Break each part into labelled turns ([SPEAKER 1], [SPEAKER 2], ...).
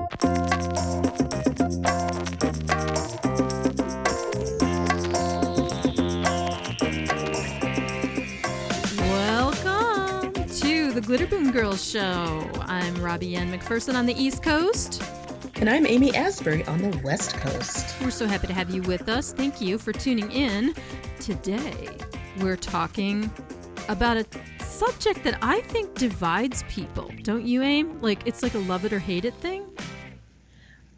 [SPEAKER 1] Welcome to the Glitter Boom Girls Show. I'm Robbie-Ann McPherson on the East Coast.
[SPEAKER 2] And I'm Amy Asbury on the West Coast.
[SPEAKER 1] We're so happy to have you with us. Thank you for tuning in. Today, we're talking about a subject that I think divides people. Don't you, Aim? Like, it's like a love it or hate it thing?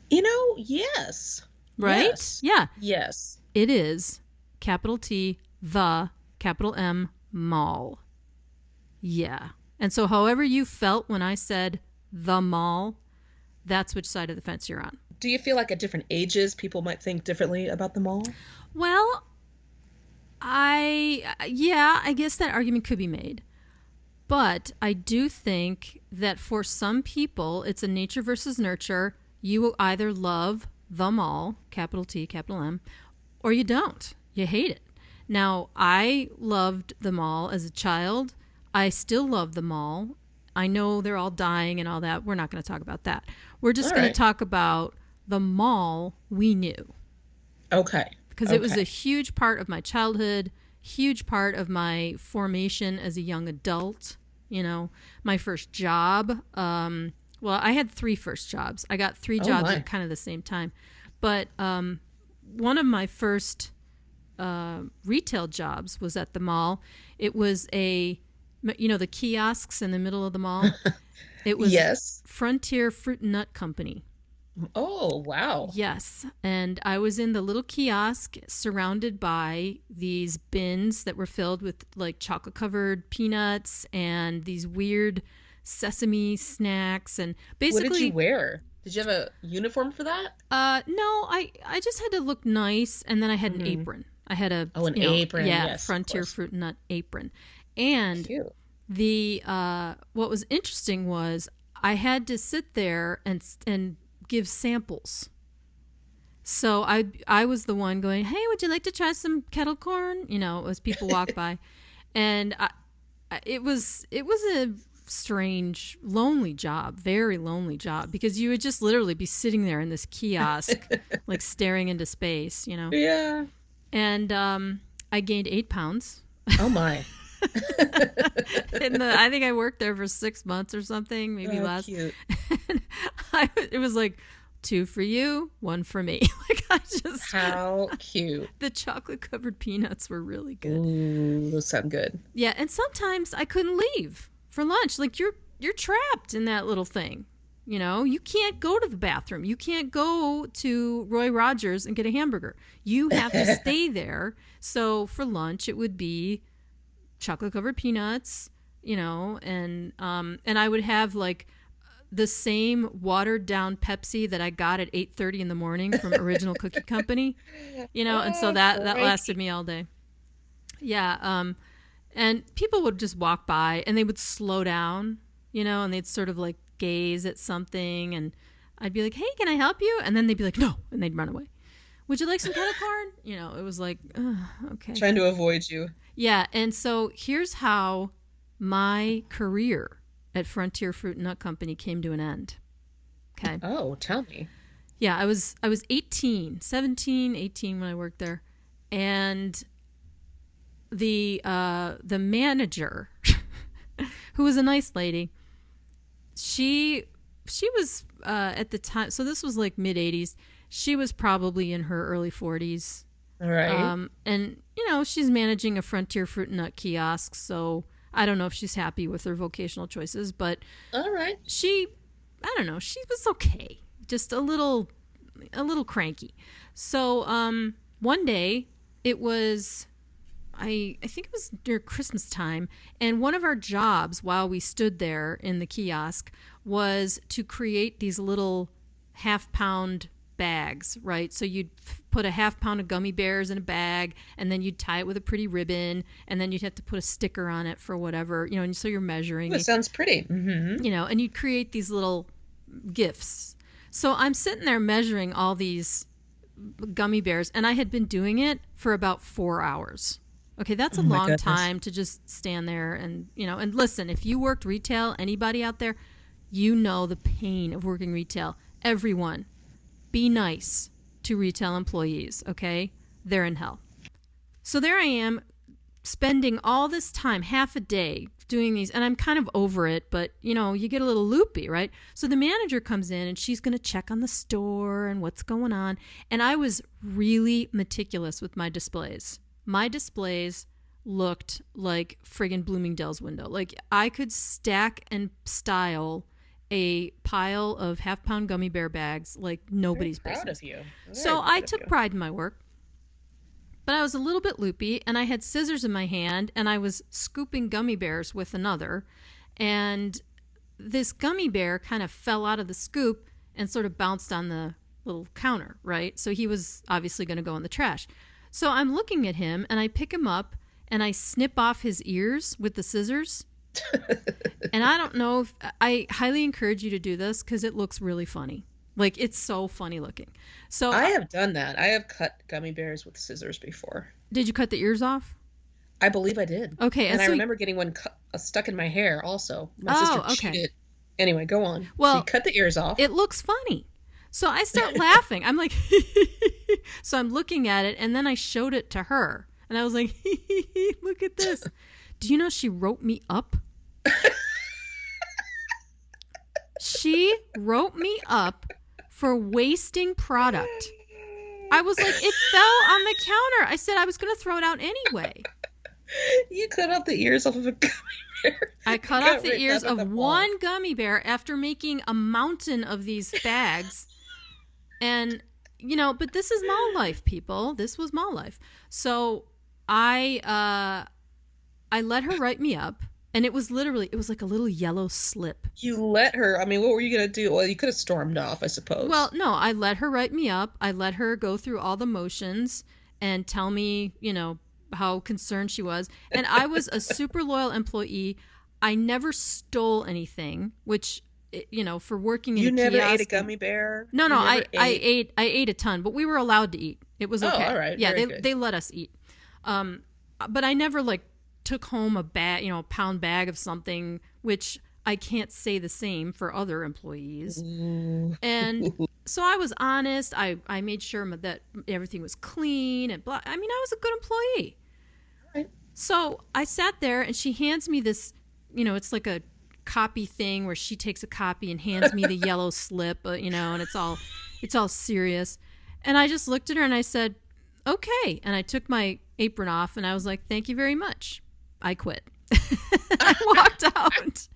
[SPEAKER 2] You know, yes.
[SPEAKER 1] Right?
[SPEAKER 2] Yes.
[SPEAKER 1] Yeah.
[SPEAKER 2] Yes.
[SPEAKER 1] It is, capital T, the, capital M, mall. Yeah. And so however you felt when I said the mall, that's which side of the fence you're on.
[SPEAKER 2] Do you feel like at different ages people might think differently about the mall?
[SPEAKER 1] Well, I guess that argument could be made. But I do think that for some people, it's a nature versus nurture. You will either love the mall, capital T, capital M, or you don't. You hate it. Now, I loved the mall as a child. I still love the mall. I know they're all dying and all that. We're not going to talk about that. We're just going to talk about the mall we knew.
[SPEAKER 2] Okay.
[SPEAKER 1] Because it was a huge part of my childhood, huge part of my formation as a young adult. You know, my first job. Well, I had 3 first jobs. I got 3 jobs at kind of the same time. But one of my first retail jobs was at the mall. It was the kiosks in the middle of the mall. It was Frontier Fruit and Nut Company.
[SPEAKER 2] Oh, wow.
[SPEAKER 1] Yes. And I was in the little kiosk surrounded by these bins that were filled with like chocolate covered peanuts and these weird sesame snacks. And basically,
[SPEAKER 2] what did you wear? Did you have a uniform for that?
[SPEAKER 1] No, I just had to look nice. And then I had an apron. I had an
[SPEAKER 2] apron.
[SPEAKER 1] Yeah,
[SPEAKER 2] yes,
[SPEAKER 1] Frontier Fruit and Nut apron. And
[SPEAKER 2] cute.
[SPEAKER 1] What was interesting was I had to sit there and give samples. So I was the one going, hey, would you like to try some kettle corn? You know, as people walk by. And it was a strange, lonely job, very lonely job, because you would just literally be sitting there in this kiosk, like staring into space, you know?
[SPEAKER 2] Yeah.
[SPEAKER 1] And I gained 8 pounds.
[SPEAKER 2] Oh, my.
[SPEAKER 1] I think I worked there for 6 months or something, maybe less.
[SPEAKER 2] Cute.
[SPEAKER 1] It was like 2 for you, 1 for me. Like
[SPEAKER 2] how cute.
[SPEAKER 1] The chocolate covered peanuts were really good.
[SPEAKER 2] Ooh, those sound good.
[SPEAKER 1] Yeah, and sometimes I couldn't leave for lunch. Like you're trapped in that little thing. You know, you can't go to the bathroom. You can't go to Roy Rogers and get a hamburger. You have to stay there. So for lunch, it would be chocolate covered peanuts, you know, and I would have like the same watered down Pepsi that I got at 8:30 in the morning from Original Cookie Company, you know, and so that lasted me all day. Yeah, and people would just walk by and they would slow down, you know, and they'd sort of like gaze at something, and I'd be like, hey, can I help you? And then they'd be like, no, and they'd run away. Would you like some kettle corn? You know, it was like, okay.
[SPEAKER 2] Trying to avoid you.
[SPEAKER 1] Yeah, and so here's how my career at Frontier Fruit and Nut Company came to an end. Okay.
[SPEAKER 2] Oh, tell me.
[SPEAKER 1] Yeah, I was 18 when I worked there. And the manager, who was a nice lady, she was at the time, so this was like mid-80s. She was probably in her early 40s.
[SPEAKER 2] All right.
[SPEAKER 1] And, you know, she's managing a Frontier Fruit and Nut kiosk, so I don't know if she's happy with her vocational choices, but
[SPEAKER 2] all right.
[SPEAKER 1] She was okay. Just a little cranky. So one day, it was, I think it was near Christmas time, and one of our jobs while we stood there in the kiosk was to create these little half-pound bags, right? So you'd put a half pound of gummy bears in a bag, and then you'd tie it with a pretty ribbon, and then you'd have to put a sticker on it for whatever, you know, and so you're measuring.
[SPEAKER 2] It sounds pretty.
[SPEAKER 1] You know, and you'd create these little gifts. So I'm sitting there measuring all these gummy bears, and I had been doing it for about 4 hours. Okay, that's a long time to just stand there and, you know, and listen, if you worked retail, anybody out there, you know the pain of working retail. everyone, be nice to retail employees, okay? They're in hell. So there I am spending all this time, half a day, doing these, and I'm kind of over it, but you know, you get a little loopy, right? So the manager comes in and she's going to check on the store and what's going on. And I was really meticulous with my displays. My displays looked like friggin' Bloomingdale's window. Like I could stack and style a pile of half-pound gummy bear bags like nobody's business.
[SPEAKER 2] Proud of you.
[SPEAKER 1] So I took pride in my work. But I was a little bit loopy, and I had scissors in my hand, and I was scooping gummy bears with another. And this gummy bear kind of fell out of the scoop and sort of bounced on the little counter, right? So he was obviously going to go in the trash. So I'm looking at him, and I pick him up, and I snip off his ears with the scissors. And I don't know if I highly encourage you to do this because it looks really funny. Like, it's so funny looking. So
[SPEAKER 2] I have done that. I have cut gummy bears with scissors before.
[SPEAKER 1] Did you cut the ears off?
[SPEAKER 2] I believe I did.
[SPEAKER 1] Okay.
[SPEAKER 2] And I remember getting one stuck in my hair also. My sister chewed it. Anyway, go on.
[SPEAKER 1] Well,
[SPEAKER 2] so you cut the ears off.
[SPEAKER 1] It looks funny. So I start laughing. I'm like, so I'm looking at it, and then I showed it to her. And I was like, look at this. Do you know she wrote me up? She wrote me up for wasting product. I was like, it fell on the counter. I said I was going to throw it out anyway.
[SPEAKER 2] You cut off the ears off of a gummy bear.
[SPEAKER 1] I cut off the ears of one gummy bear after making a mountain of these bags. And, you know, but this is mall life, people. This was mall life. So I let her write me up. And it was like a little yellow slip.
[SPEAKER 2] You let her, I mean, what were you going to do? Well, you could have stormed off, I suppose.
[SPEAKER 1] Well, no, I let her write me up. I let her go through all the motions and tell me, you know, how concerned she was. And I was a super loyal employee. I never stole anything, which, you know, for working in a kiosk. You never
[SPEAKER 2] ate a gummy bear?
[SPEAKER 1] No, I ate a ton, but we were allowed to eat. It was okay.
[SPEAKER 2] Oh, all right.
[SPEAKER 1] Yeah, they let us eat. But I never, like, took home a bag, you know, a pound bag of something, which I can't say the same for other employees. And so I was honest. I made sure that everything was clean and blah. I mean, I was a good employee.
[SPEAKER 2] Right.
[SPEAKER 1] So I sat there and she hands me this, you know, it's like a copy thing where she takes a copy and hands me the yellow slip, you know, and it's all serious. And I just looked at her and I said, okay. And I took my apron off and I was like, thank you very much. I quit. I walked out.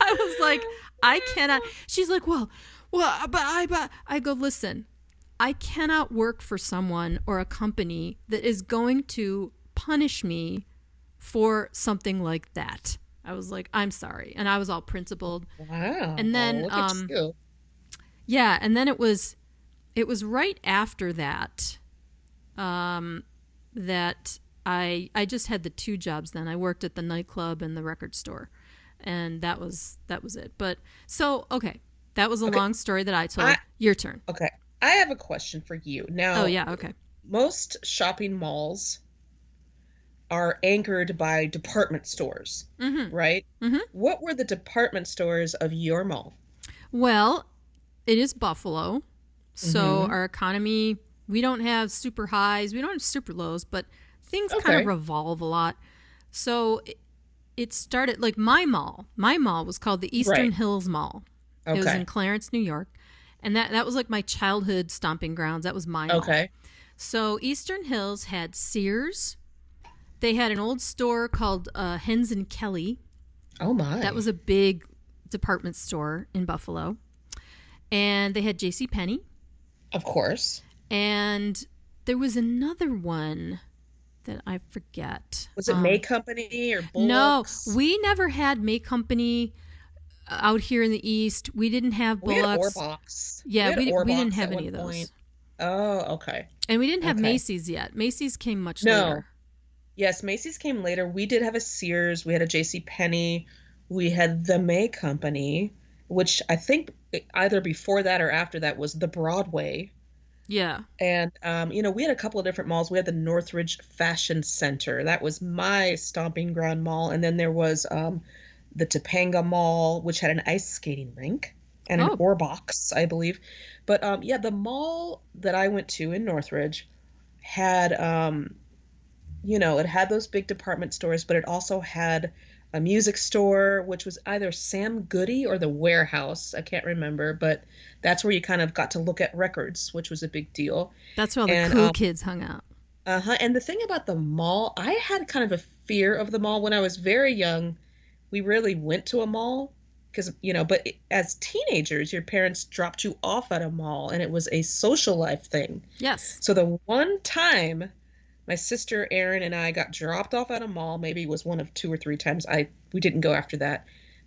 [SPEAKER 1] I was like, I cannot. She's like, well, but I go, listen, I cannot work for someone or a company that is going to punish me for something like that. I was like, I'm sorry. And I was all principled.
[SPEAKER 2] Wow.
[SPEAKER 1] And then,
[SPEAKER 2] look at you.
[SPEAKER 1] Yeah. And then it was right after that, that I just had the two jobs then. I worked at the nightclub and the record store, and that was it. But so, okay, that was a long story that I told. Your turn.
[SPEAKER 2] Okay. I have a question for you. Now,
[SPEAKER 1] oh, yeah, okay.
[SPEAKER 2] Most shopping malls are anchored by department stores, right? Mm-hmm. What were the department stores of your mall?
[SPEAKER 1] Well, it is Buffalo, so our economy, we don't have super highs, we don't have super lows, but things kind of revolve a lot. So it started, like my mall was called the Eastern Hills Mall. Okay. It was in Clarence, New York. And that was like my childhood stomping grounds. That was my mall. Okay. So Eastern Hills had Sears. They had an old store called Hens and Kelly.
[SPEAKER 2] Oh, my.
[SPEAKER 1] That was a big department store in Buffalo. And they had JCPenney.
[SPEAKER 2] Of course.
[SPEAKER 1] And there was another one that I forget.
[SPEAKER 2] Was it May Company or Bullock's?
[SPEAKER 1] No, we never had May Company out here in the East. We didn't have Bullock's.
[SPEAKER 2] We had Orbox.
[SPEAKER 1] Yeah, we didn't have any of those.
[SPEAKER 2] Point. Oh, okay.
[SPEAKER 1] And we didn't have Macy's yet. Macy's came much later.
[SPEAKER 2] Yes, Macy's came later. We did have a Sears. We had a JCPenney. We had the May Company, which I think either before that or after that was the Broadway.
[SPEAKER 1] Yeah.
[SPEAKER 2] And, we had a couple of different malls. We had the Northridge Fashion Center. That was my stomping ground mall. And then there was the Topanga Mall, which had an ice skating rink. and an
[SPEAKER 1] Oh,
[SPEAKER 2] ore box, I believe. But yeah, the mall that I went to in Northridge had it had those big department stores, but it also had a music store, which was either Sam Goody or the Warehouse. I can't remember, but that's where you kind of got to look at records, which was a big deal.
[SPEAKER 1] that's where all the
[SPEAKER 2] And
[SPEAKER 1] cool kids hung out.
[SPEAKER 2] and the thing about the mall, I had kind of a fear of the mall when I was very young. We rarely went to a mall because, but as teenagers, your parents dropped you off at a mall and it was a social life thing.
[SPEAKER 1] Yes.
[SPEAKER 2] So the one time my sister Erin and I got dropped off at a mall, maybe it was one of 2 or 3 times. We didn't go after that.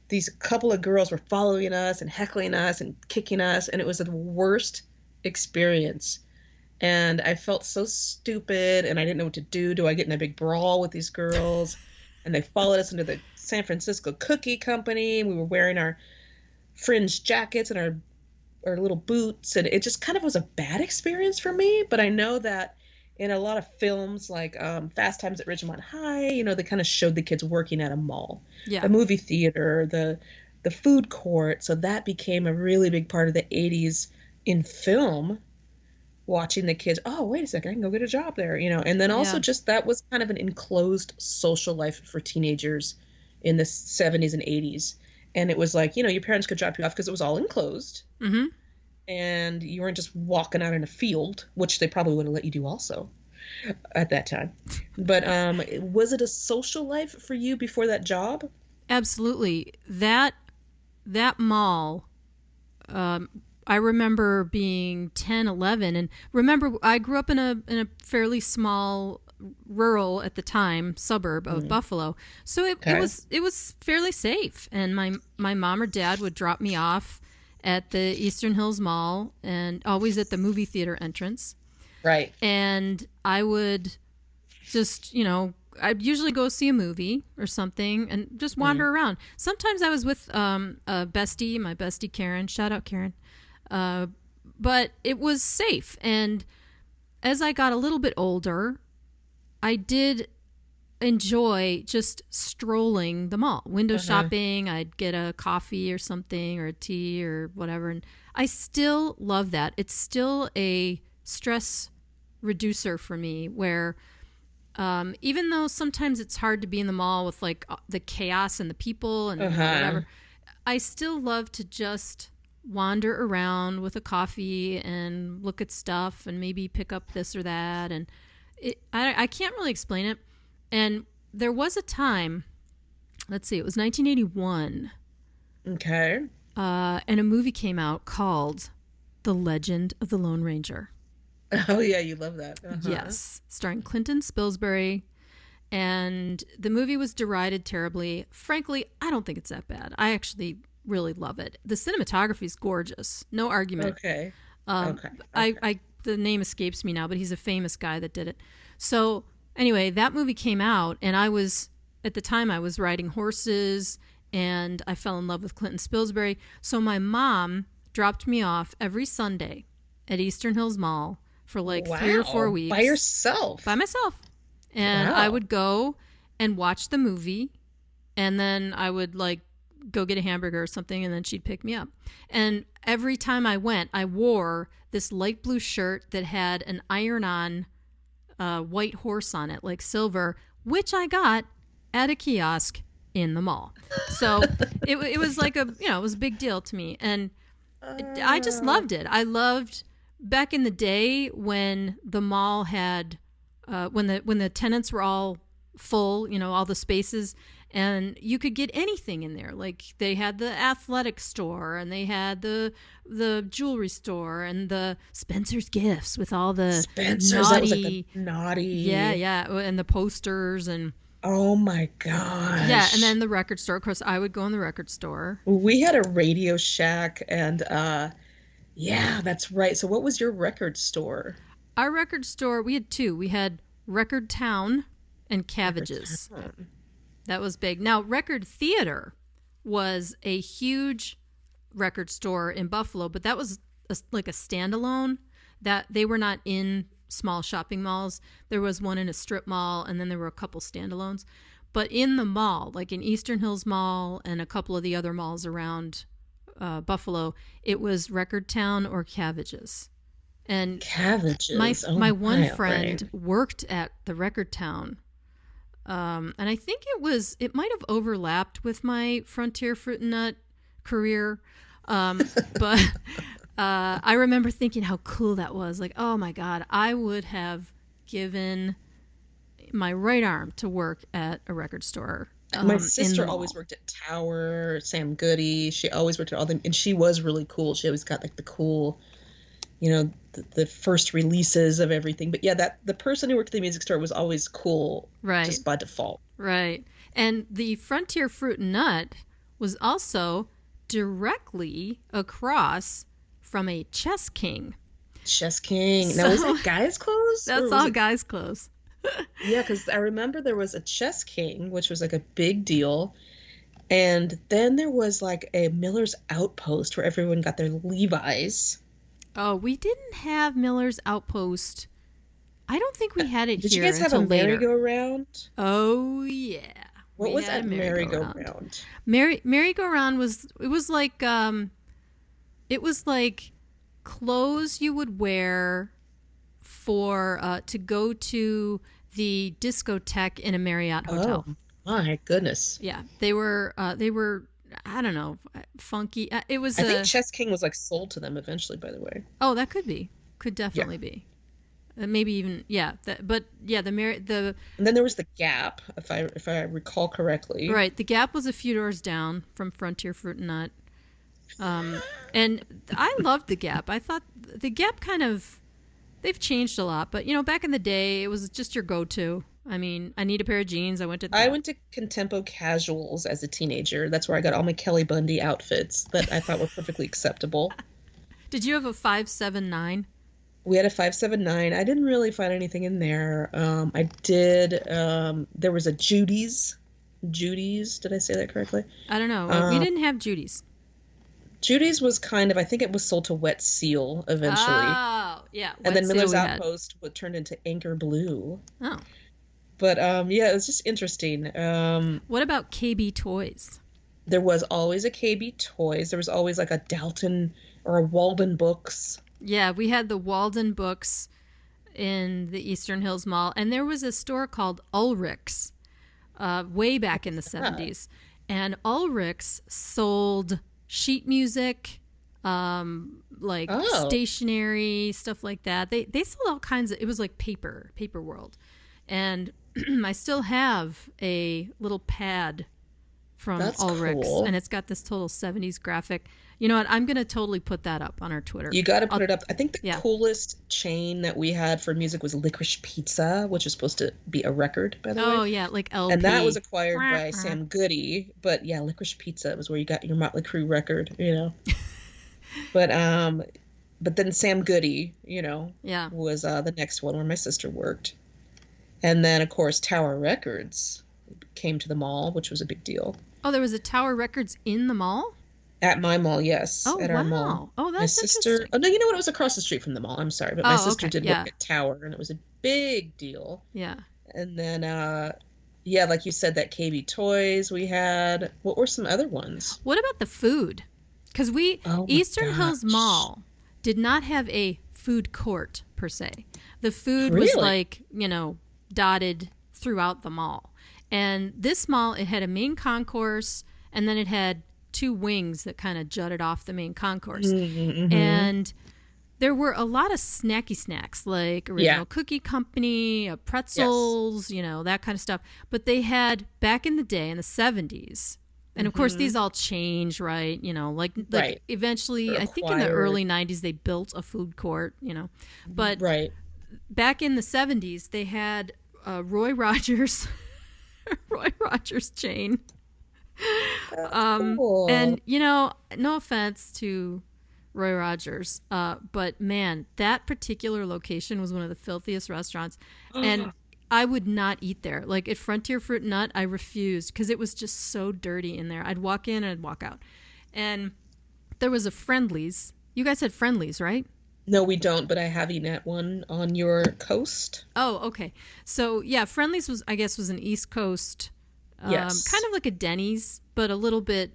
[SPEAKER 2] These couple of girls were following us and heckling us and kicking us, and it was the worst experience. And I felt so stupid, and I didn't know what to do. Do I get in a big brawl with these girls? And they followed us into the San Francisco Cookie Company. We were wearing our fringe jackets and our little boots, and it just kind of was a bad experience for me. But I know that in a lot of films like Fast Times at Ridgemont High, they kind of showed the kids working at a mall,
[SPEAKER 1] Yeah.
[SPEAKER 2] the movie theater, the food court. So that became a really big part of the 80s in film, watching the kids, oh, wait a second, I can go get a job there, And then also
[SPEAKER 1] Yeah.
[SPEAKER 2] just that was kind of an enclosed social life for teenagers in the 70s and 80s. And it was like, your parents could drop you off because it was all enclosed.
[SPEAKER 1] Mm-hmm.
[SPEAKER 2] And you weren't just walking out in a field, which they probably would have let you do also at that time. But was it a social life for you before that job?
[SPEAKER 1] Absolutely. That mall, I remember being 10, 11. And remember, I grew up in a fairly small, rural at the time suburb of Buffalo. So it was fairly safe. And my mom or dad would drop me off at the Eastern Hills Mall, and always at the movie theater entrance.
[SPEAKER 2] Right.
[SPEAKER 1] And I would just, I'd usually go see a movie or something and just wander around. Sometimes I was with my bestie Karen. Shout out Karen. But it was safe. And as I got a little bit older, I did enjoy just strolling the mall, window shopping. I'd get a coffee or something, or a tea or whatever, and I still love that. It's still a stress reducer for me, where even though sometimes it's hard to be in the mall with like the chaos and the people and whatever, I still love to just wander around with a coffee and look at stuff and maybe pick up this or that. And I can't really explain it. And there was a time, let's see, it was 1981.
[SPEAKER 2] Okay.
[SPEAKER 1] And a movie came out called The Legend of the Lone Ranger.
[SPEAKER 2] Oh, yeah, you love that.
[SPEAKER 1] Yes, starring Klinton Spilsbury. And the movie was derided terribly. Frankly, I don't think it's that bad. I actually really love it. The cinematography is gorgeous. No argument.
[SPEAKER 2] Okay.
[SPEAKER 1] The name escapes me now, but he's a famous guy that did it. So anyway, that movie came out, and at the time I was riding horses, and I fell in love with Klinton Spilsbury. So my mom dropped me off every Sunday at Eastern Hills Mall for like 3 or 4 weeks.
[SPEAKER 2] By yourself?
[SPEAKER 1] By myself. And I would go and watch the movie, and then I would like go get a hamburger or something, and then she'd pick me up. And every time I went, I wore this light blue shirt that had an iron-on white horse on it, like silver, which I got at a kiosk in the mall. So it was like it was a big deal to me. And I just loved it. I loved back in the day when the mall had, when the tenants were all full, all the spaces, and you could get anything in there. Like they had the athletic store, and they had the jewelry store, and the Spencer's Gifts with all the
[SPEAKER 2] Spencer's,
[SPEAKER 1] naughty,
[SPEAKER 2] that was like the naughty.
[SPEAKER 1] Yeah, and the posters and.
[SPEAKER 2] Oh my gosh.
[SPEAKER 1] Yeah, and then the record store. Of course, I would go in the record store.
[SPEAKER 2] We had a Radio Shack, and yeah, that's right. So what was your record store?
[SPEAKER 1] Our record store, we had two. We had Record Town and Cabbages. That was big. Now, Record Theater was a huge record store in Buffalo, but that was like a standalone. That they were not in small shopping malls. There was one in a strip mall, and then there were a couple standalones. But in the mall, like in Eastern Hills Mall and a couple of the other malls around Buffalo, it was Record Town or Cabbages. And
[SPEAKER 2] Cabbages.
[SPEAKER 1] my one friend
[SPEAKER 2] right.
[SPEAKER 1] worked at the Record Town. And I think it might have overlapped with my Frontier Fruit and Nut career. But I remember thinking how cool that was. Like, oh my God, I would have given my right arm to work at a record store.
[SPEAKER 2] My sister always worked at Tower, Sam Goody. She always worked at all them, and she was really cool. She always got like the cool, the first releases of everything. But yeah, the person who worked at the music store was always cool,
[SPEAKER 1] right?
[SPEAKER 2] Just by default,
[SPEAKER 1] right. And the Frontier Fruit and Nut was also directly across from a Chess King.
[SPEAKER 2] Chess King. Now, was it guys' clothes?
[SPEAKER 1] That's all guys' clothes.
[SPEAKER 2] Yeah, because I remember there was a Chess King, which was like a big deal. And then there was like a Miller's Outpost where everyone got their Levi's.
[SPEAKER 1] Oh, we didn't have Miller's Outpost. I don't think we had it
[SPEAKER 2] Did
[SPEAKER 1] here.
[SPEAKER 2] Did you guys have a merry-go-round?
[SPEAKER 1] Oh, yeah.
[SPEAKER 2] What was that merry-go-round?
[SPEAKER 1] Merry-go-round was like clothes you would wear for to go to the discotheque in a Marriott hotel.
[SPEAKER 2] Oh my goodness!
[SPEAKER 1] Yeah, they were I don't know, funky. It was.
[SPEAKER 2] I think Chess King was like sold to them eventually. By the way.
[SPEAKER 1] Oh, that could definitely be. Maybe even but the
[SPEAKER 2] and then there was the Gap, if I recall correctly.
[SPEAKER 1] Right, the Gap was a few doors down from Frontier Fruit and Nut. And I loved the Gap. I thought the Gap they've changed a lot, but back in the day, it was just your go-to. I mean, I need a pair of jeans. I went to
[SPEAKER 2] Contempo Casuals as a teenager. That's where I got all my Kelly Bundy outfits that I thought were perfectly acceptable.
[SPEAKER 1] Did you have a 579?
[SPEAKER 2] We had a 579. I didn't really find anything in there. I did. There was a Judy's. Judy's. Did I say that correctly?
[SPEAKER 1] I don't know. We didn't have Judy's.
[SPEAKER 2] Judy's was I think it was sold to Wet Seal eventually.
[SPEAKER 1] Oh, yeah.
[SPEAKER 2] And then Miller's Outpost turned into Anchor Blue.
[SPEAKER 1] Oh.
[SPEAKER 2] But, yeah, it was just interesting.
[SPEAKER 1] What about KB Toys?
[SPEAKER 2] There was always a KB Toys. There was always like a Dalton or a Walden Books.
[SPEAKER 1] Yeah, we had the Walden Books in the Eastern Hills Mall. And there was a store called Ulrich's way back in the 70s. And Ulrich's sold sheet music, stationery, stuff like that. They sold all kinds of, it was like paper world. And I still have a little pad from Ulrich's, cool. And it's got this total 70s graphic. You know what? I'm going to totally put that up on our Twitter.
[SPEAKER 2] You got to put it up. I think the coolest chain that we had for music was Licorice Pizza, which is supposed to be a record, by the way.
[SPEAKER 1] Oh, yeah, like LP.
[SPEAKER 2] And that was acquired by Sam Goody. But yeah, Licorice Pizza was where you got your Motley Crue record, But then Sam Goody, was the next one where my sister worked. And then, of course, Tower Records came to the mall, which was a big deal.
[SPEAKER 1] Oh, there was a Tower Records in the mall?
[SPEAKER 2] At my mall, yes.
[SPEAKER 1] Oh,
[SPEAKER 2] at our mall.
[SPEAKER 1] Oh, that's interesting.
[SPEAKER 2] Oh, no, you know what? It was across the street from the mall. I'm sorry. But my sister did work at Tower, and it was a big deal.
[SPEAKER 1] Yeah.
[SPEAKER 2] And then, like you said, that KB Toys we had. What were some other ones?
[SPEAKER 1] What about the food? Because Eastern Hills Mall did not have a food court, per se. The food was dotted throughout the mall. And this mall, it had a main concourse, and then it had two wings that kind of jutted off the main concourse. Mm-hmm. And there were a lot of snacky snacks, like Original Cookie Company, pretzels, that kind of stuff. But they had, back in the day, in the 70s, and of course these all change, right? Eventually, I think in the early 90s, they built a food court, But back in the 70s, they had Roy Rogers chain.
[SPEAKER 2] Cool.
[SPEAKER 1] And no offense to Roy Rogers, but man, that particular location was one of the filthiest restaurants, and I would not eat there. Like at Frontier Fruit and Nut, I refused because it was just so dirty in there. I'd walk in and I'd walk out. And there was a Friendlies. You guys had Friendlies, right?
[SPEAKER 2] No, we don't, but I have eaten at one on your coast.
[SPEAKER 1] Oh, okay. So yeah, Friendlies was an East Coast, kind of like a Denny's, but a little bit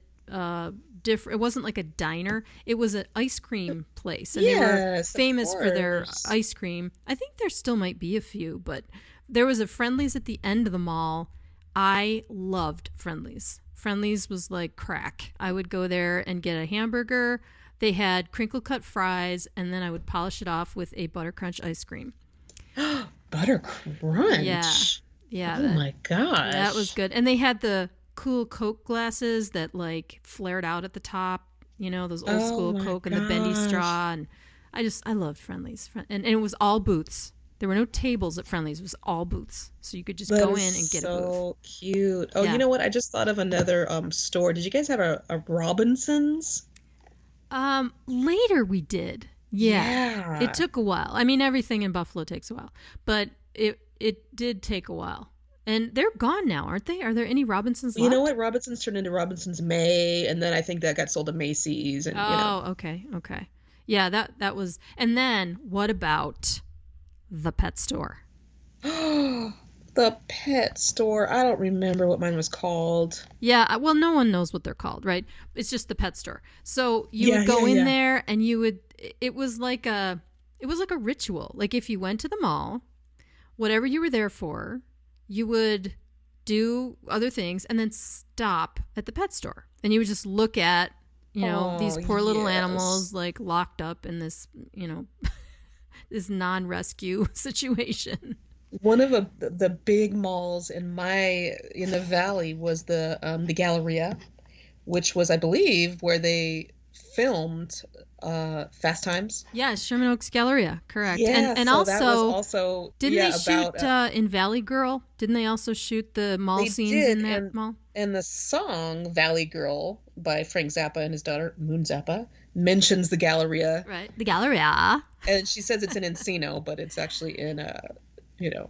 [SPEAKER 1] different. It wasn't like a diner. It was an ice cream place, and they were famous for their ice cream. I think there still might be a few, but there was a Friendlies at the end of the mall. I loved Friendlies. Friendlies was like crack. I would go there and get a hamburger. They had crinkle cut fries, and then I would polish it off with a butter crunch ice cream.
[SPEAKER 2] Butter crunch?
[SPEAKER 1] Yeah.
[SPEAKER 2] Oh my gosh.
[SPEAKER 1] That was good. And they had the cool Coke glasses that like flared out at the top. You know, those old school Coke and the bendy straw. And I loved Friendlies. And it was all booths. There were no tables at Friendlies. It was all booths. So you could just go in and get a booth.
[SPEAKER 2] So cute. Oh, you know what? I just thought of another store. Did you guys have a Robinsons?
[SPEAKER 1] Later we did. Yeah. It took a while. I mean, everything in Buffalo takes a while. But it did take a while. And they're gone now, aren't they? Are there any Robinsons left?
[SPEAKER 2] You know what? Robinsons turned into Robinsons May, and then I think that got sold to Macy's. And,
[SPEAKER 1] okay. Yeah, that was... And then, what about the pet store?
[SPEAKER 2] The pet store. I don't remember what mine was called.
[SPEAKER 1] Yeah, well, no one knows what they're called, right? It's just the pet store. So you would go in there, and you would... It was like a ritual. Like if you went to the mall, whatever you were there for, you would do other things and then stop at the pet store. And you would just look at, these poor little animals like locked up in this, this non-rescue situation.
[SPEAKER 2] One of the big malls in the valley was the Galleria, which was, I believe, where they filmed Fast Times.
[SPEAKER 1] Yeah, Sherman Oaks Galleria, correct.
[SPEAKER 2] Yeah,
[SPEAKER 1] and
[SPEAKER 2] so
[SPEAKER 1] also,
[SPEAKER 2] that was also
[SPEAKER 1] didn't they shoot in Valley Girl? Didn't they also shoot the mall scenes in that mall?
[SPEAKER 2] And the song Valley Girl by Frank Zappa and his daughter Moon Zappa mentions the Galleria.
[SPEAKER 1] Right, the Galleria.
[SPEAKER 2] And she says it's in Encino, but it's actually in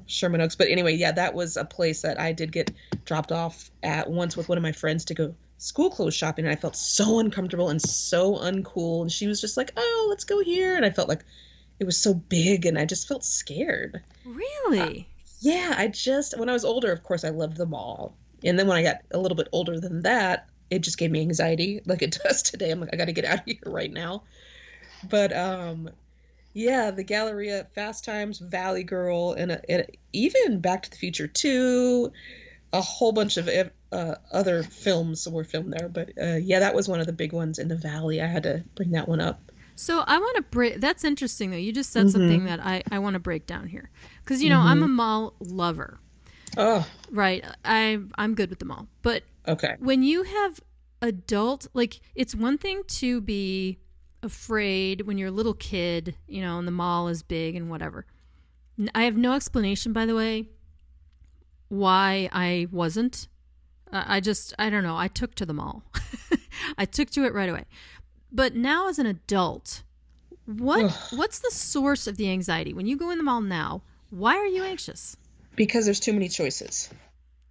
[SPEAKER 2] Sherman Oaks. But anyway, yeah, that was a place that I did get dropped off at once with one of my friends to go school clothes shopping, and I felt so uncomfortable and so uncool, and she was just like, oh, let's go here, and I felt like it was so big, and I just felt scared.
[SPEAKER 1] Really?
[SPEAKER 2] Yeah, when I was older, of course, I loved the mall, and then when I got a little bit older than that, it just gave me anxiety, like it does today. I'm like, I gotta get out of here right now. But yeah, the Galleria, Fast Times, Valley Girl, and even Back to the Future 2, a whole bunch of other films were filmed there. But yeah, that was one of the big ones in the valley. I had to bring that one up.
[SPEAKER 1] So I want to break... That's interesting, though. You just said something that I want to break down here. Because, I'm a mall lover.
[SPEAKER 2] Oh.
[SPEAKER 1] Right. I'm good with the mall. But
[SPEAKER 2] okay,
[SPEAKER 1] when you have adult... Like, it's one thing to be afraid when you're a little kid, and the mall is big and whatever. I have no explanation, by the way, why I wasn't. I don't know. I took to the mall. I took to it right away. But now as an adult, what's the source of the anxiety? When you go in the mall now, why are you anxious?
[SPEAKER 2] Because there's too many choices.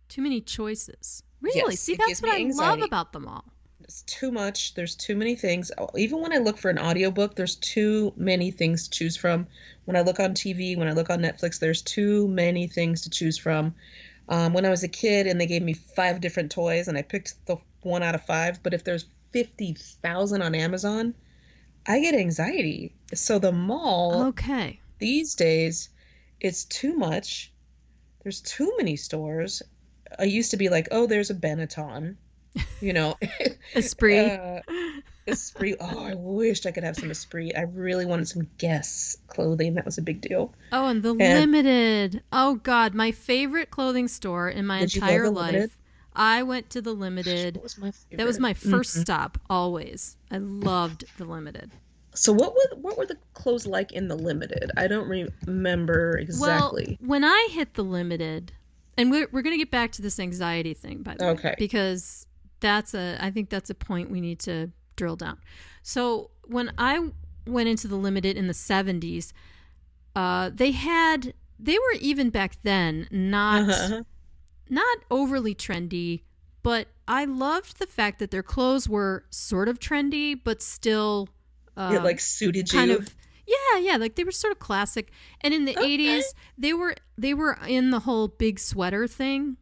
[SPEAKER 1] Too many choices. Really?
[SPEAKER 2] Yes,
[SPEAKER 1] see, that's what I love about the mall.
[SPEAKER 2] It's too much. There's too many things. Even when I look for an audiobook, there's too many things to choose from. When I look on TV, when I look on Netflix, there's too many things to choose from. When I was a kid and they gave me 5 different toys and I picked the 1 out of 5, but if there's 50,000 on Amazon, I get anxiety. So the mall these days, it's too much. There's too many stores. I used to be like, oh, there's a Benetton,
[SPEAKER 1] Esprit.
[SPEAKER 2] Esprit. Oh, I wished I could have some Esprit. I really wanted some Guess clothing. That was a big deal.
[SPEAKER 1] Oh, and the Limited. Oh, God. My favorite clothing store in my entire life. Limited? I went to the Limited.
[SPEAKER 2] That was my favorite.
[SPEAKER 1] That was my first stop, always. I loved the Limited.
[SPEAKER 2] So what were the clothes like in the Limited? I don't remember exactly.
[SPEAKER 1] Well, when I hit the Limited, and we're going to get back to this anxiety thing, by the way.
[SPEAKER 2] Okay.
[SPEAKER 1] Because I think that's a point we need to drill down. So when I went into the Limited in the 70s, they were even back then not overly trendy, but I loved the fact that their clothes were sort of trendy, but still
[SPEAKER 2] it like suited you.
[SPEAKER 1] Kind of, yeah, like they were sort of classic. And in the 80s, they were in the whole big sweater thing.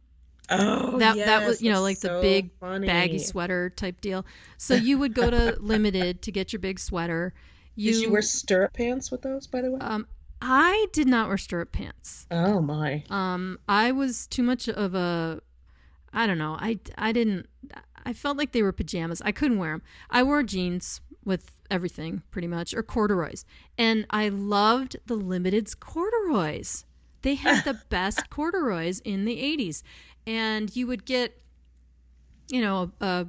[SPEAKER 2] Oh,
[SPEAKER 1] That was,
[SPEAKER 2] yes, that's
[SPEAKER 1] like the
[SPEAKER 2] so
[SPEAKER 1] big baggy
[SPEAKER 2] funny.
[SPEAKER 1] sweater type deal. So you would go to Limited to get your big sweater.
[SPEAKER 2] Did you wear
[SPEAKER 1] You
[SPEAKER 2] stirrup pants with those, by the way?
[SPEAKER 1] um I did not wear stirrup pants.
[SPEAKER 2] Oh my.
[SPEAKER 1] I was too much of a, I don't know. I didn't, I felt like they were pajamas. I couldn't wear them. I wore jeans with everything pretty much, or corduroys. And I loved the Limited's corduroys. They had the best corduroys in the 80s. And you would get, a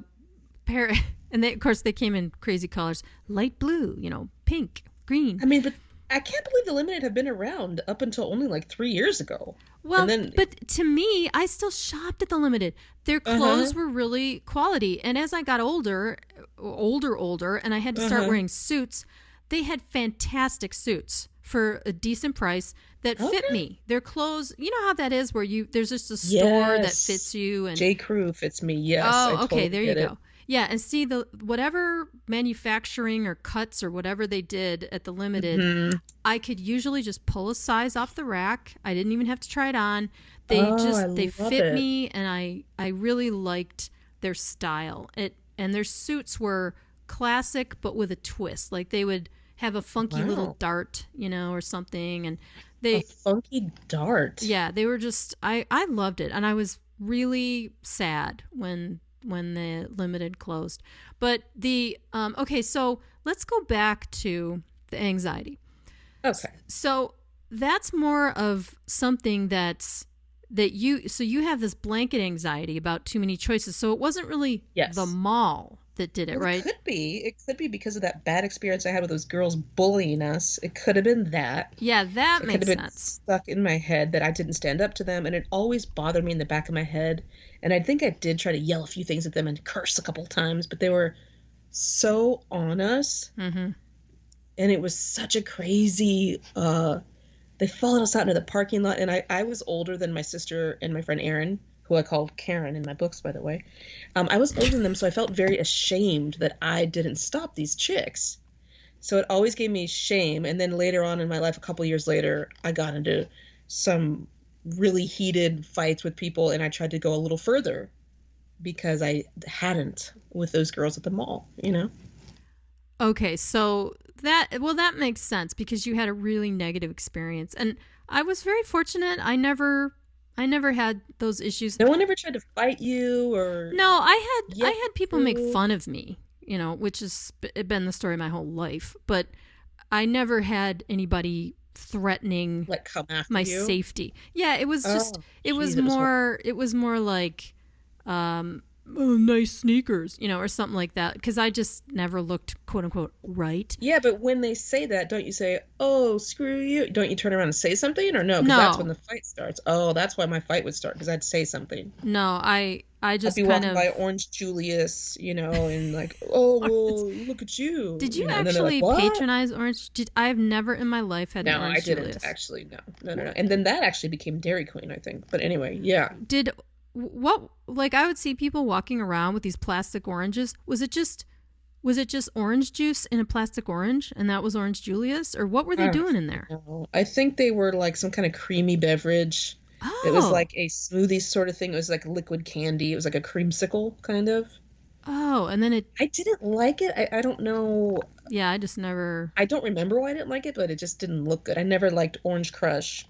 [SPEAKER 1] pair, and of course they came in crazy colors, light blue, pink, green.
[SPEAKER 2] I mean, but I can't believe the Limited have been around up until only like 3 years ago.
[SPEAKER 1] Well,
[SPEAKER 2] And then,
[SPEAKER 1] but to me, I still shopped at the Limited. Their clothes were really quality. And as I got older, and I had to start wearing suits, they had fantastic suits for a decent price that fit me. Their clothes, you know how that is where there's just a store that fits you. And
[SPEAKER 2] J. Crew fits me. Yes.
[SPEAKER 1] oh,
[SPEAKER 2] I
[SPEAKER 1] okay,
[SPEAKER 2] totally
[SPEAKER 1] there you
[SPEAKER 2] get
[SPEAKER 1] go.
[SPEAKER 2] it.
[SPEAKER 1] Yeah, and see whatever manufacturing or cuts or whatever they did at the Limited, I could usually just pull a size off the rack. I didn't even have to try it on. They
[SPEAKER 2] love
[SPEAKER 1] fit
[SPEAKER 2] it.
[SPEAKER 1] me, and I really liked their style. And their suits were classic but with a twist. Like they would have a funky little dart, or something, and
[SPEAKER 2] A funky dart.
[SPEAKER 1] yeah, they were just I loved it, and I was really sad when the Limited closed. But the okay, so let's go back to the anxiety.
[SPEAKER 2] Okay.
[SPEAKER 1] So that's more of something that you have this blanket anxiety about too many choices. So it wasn't really the mall that did it,
[SPEAKER 2] Well,
[SPEAKER 1] right?
[SPEAKER 2] it could be. It could be because of that bad experience I had with those girls bullying us. It could have been that.
[SPEAKER 1] Yeah, that
[SPEAKER 2] It
[SPEAKER 1] makes
[SPEAKER 2] could have been
[SPEAKER 1] sense.
[SPEAKER 2] stuck in my head that I didn't stand up to them, and it always bothered me in the back of my head. And I think I did try to yell a few things at them and curse a couple times, but they were so on us,
[SPEAKER 1] Mm-hmm.
[SPEAKER 2] and it was such a crazy. They followed us out into the parking lot, and I was older than my sister and my friend Erin, who I called Karen in my books, by the way. I was older than them, so I felt very ashamed that I didn't stop these chicks. So it always gave me shame. And then later on in my life, a couple years later, I got into some really heated fights with people, and I tried to go a little further because I hadn't with those girls at the mall,
[SPEAKER 1] Okay, so that makes sense because you had a really negative experience, and I was very fortunate. I never had those issues.
[SPEAKER 2] No one ever tried to fight you or
[SPEAKER 1] No, I had people make
[SPEAKER 2] you.
[SPEAKER 1] fun of me, which has been the story my whole life. But I never had anybody threatening
[SPEAKER 2] like come after
[SPEAKER 1] my
[SPEAKER 2] you.
[SPEAKER 1] safety. Yeah, it was just
[SPEAKER 2] Oh,
[SPEAKER 1] it was
[SPEAKER 2] geez, it was
[SPEAKER 1] more it was more like oh, nice sneakers, or something like that, because I just never looked quote unquote right.
[SPEAKER 2] Yeah, but when they say that, don't you say, "Oh, screw you"? Don't you turn around and say something, or no? Because that's
[SPEAKER 1] No.
[SPEAKER 2] when the fight starts. Oh, that's why my fight would start, because I'd say something.
[SPEAKER 1] No, I
[SPEAKER 2] I'd
[SPEAKER 1] just
[SPEAKER 2] be
[SPEAKER 1] kind
[SPEAKER 2] walking
[SPEAKER 1] of.
[SPEAKER 2] by Orange Julius, and like, "Oh, well, look at you."
[SPEAKER 1] Did you
[SPEAKER 2] And then they're like,
[SPEAKER 1] actually
[SPEAKER 2] "What?"
[SPEAKER 1] patronize Orange? I've never in my life had an
[SPEAKER 2] No, I
[SPEAKER 1] Orange
[SPEAKER 2] didn't
[SPEAKER 1] Julius.
[SPEAKER 2] actually. No, no, no, no. And then that actually became Dairy Queen, I think. But anyway, yeah.
[SPEAKER 1] Did what? Like I would see people walking around with these plastic oranges. Was it just orange juice in a plastic orange, and that was Orange Julius, or what were they doing in there?
[SPEAKER 2] No, I think they were like some kind of creamy beverage.
[SPEAKER 1] Oh,
[SPEAKER 2] It was like a smoothie sort of thing. It was like liquid candy. It was like a creamsicle kind of.
[SPEAKER 1] oh, and then it.
[SPEAKER 2] I didn't like it. I don't know.
[SPEAKER 1] Yeah, I just never.
[SPEAKER 2] I don't remember why I didn't like it, but it just didn't look good. I never liked Orange Crush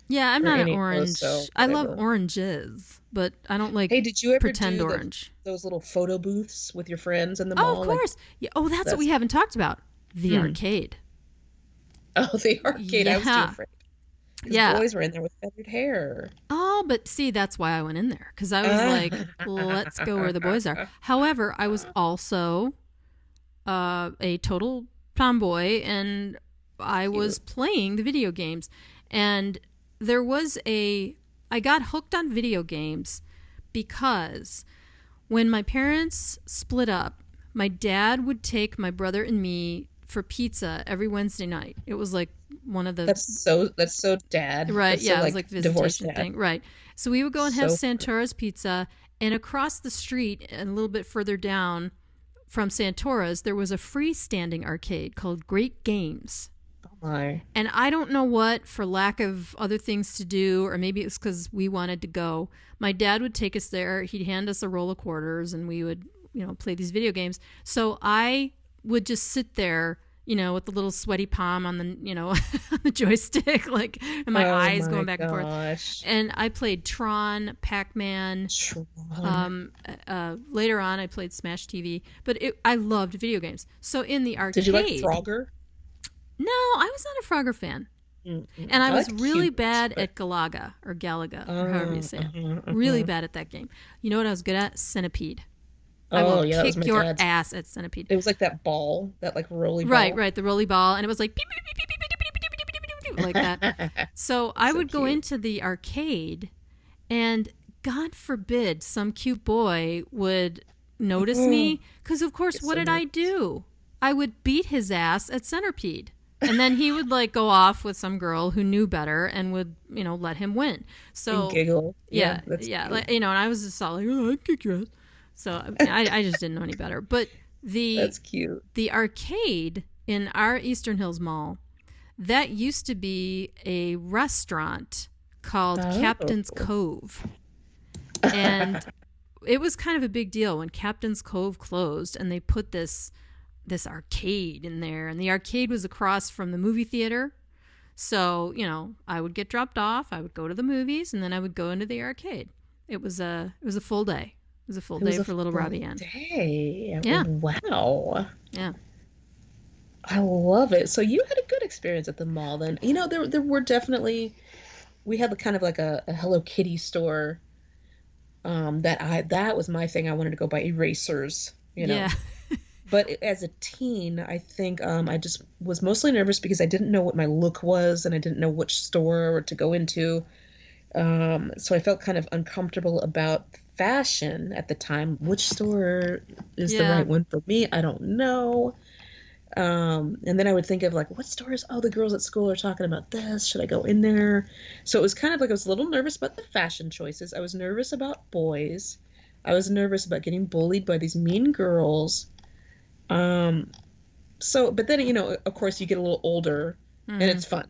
[SPEAKER 1] Yeah, I'm
[SPEAKER 2] or
[SPEAKER 1] not an
[SPEAKER 2] any of
[SPEAKER 1] orange.
[SPEAKER 2] those, so
[SPEAKER 1] I love
[SPEAKER 2] whatever.
[SPEAKER 1] oranges, but I don't like
[SPEAKER 2] Hey, did you ever
[SPEAKER 1] pretend
[SPEAKER 2] do
[SPEAKER 1] orange.
[SPEAKER 2] those little photo booths with your friends in the
[SPEAKER 1] Oh,
[SPEAKER 2] mall?
[SPEAKER 1] of
[SPEAKER 2] Like,
[SPEAKER 1] course. Yeah. Oh, that's what we haven't talked about. The arcade.
[SPEAKER 2] oh, the arcade. I was too
[SPEAKER 1] Yeah.
[SPEAKER 2] afraid. 'Cause
[SPEAKER 1] Yeah.
[SPEAKER 2] boys were in there with feathered hair.
[SPEAKER 1] Oh, but see, that's why I went in there, because I was like, let's go where the boys are. However, I was also a total tomboy, and I was playing the video games. And I got hooked on video games because when my parents split up, my dad would take my brother and me for pizza every Wednesday night. It was like one of the
[SPEAKER 2] That's so dad.
[SPEAKER 1] right,
[SPEAKER 2] That's
[SPEAKER 1] yeah,
[SPEAKER 2] so,
[SPEAKER 1] it was like
[SPEAKER 2] divorced
[SPEAKER 1] visitation
[SPEAKER 2] dad.
[SPEAKER 1] thing, right? So we would go and have
[SPEAKER 2] So
[SPEAKER 1] Santora's pizza, and across the street and a little bit further down from Santora's, there was a freestanding arcade called Great Games.
[SPEAKER 2] Oh my.
[SPEAKER 1] And I don't know what, for lack of other things to do, or maybe it was because we wanted to go. My dad would take us there. He'd hand us a roll of quarters and we would, play these video games. So I would just sit there, with the little sweaty palm on the, on the joystick, and my eyes going back and forth. And I played Tron, Pac-Man. Later on, I played Smash TV. But I loved video games. So in the arcade...
[SPEAKER 2] Did you like Frogger?
[SPEAKER 1] No, I was not a Frogger fan. Mm-hmm. And I was really bad at Galaga, or however you say it. Really bad at that game. You know what I was good at? Centipede. I will kick your ass at Centipede.
[SPEAKER 2] It was like that ball, that rolly ball.
[SPEAKER 1] Right, the rolly ball. And it was like beep, beep, beep, beep, beep, beep, beep, beep, beep, beep, like that. So I would go into the arcade, and God forbid some cute boy would notice me. Because, of course, what did I do? I would beat his ass at Centipede. And then he would go off with some girl who knew better and would, let him win. So
[SPEAKER 2] and giggle.
[SPEAKER 1] Yeah. And I was just all I'd kick your ass. So I just didn't know any better. But
[SPEAKER 2] that's cute.
[SPEAKER 1] The arcade in our Eastern Hills Mall, that used to be a restaurant called Captain's Cove. And it was kind of a big deal when Captain's Cove closed and they put this arcade in there. And the arcade was across from the movie theater. So, I would get dropped off, I would go to the movies, and then I would go into the arcade. It was a full day. It was a full day for little Robbie-Ann.
[SPEAKER 2] Yeah. Wow.
[SPEAKER 1] Yeah.
[SPEAKER 2] I love it. So you had a good experience at the mall then. There were definitely, we had kind of like a Hello Kitty store. That was my thing. I wanted to go buy erasers,
[SPEAKER 1] Yeah.
[SPEAKER 2] But as a teen, I think I just was mostly nervous because I didn't know what my look was and I didn't know which store to go into. So I felt kind of uncomfortable about fashion at the time. Which store is the right one for me? I don't know. And then I would think of what stores? Oh, the girls at school are talking about this. Should I go in there? So it was kind of I was a little nervous about the fashion choices. I was nervous about boys. I was nervous about getting bullied by these mean girls. But then, of course you get a little older and it's fun.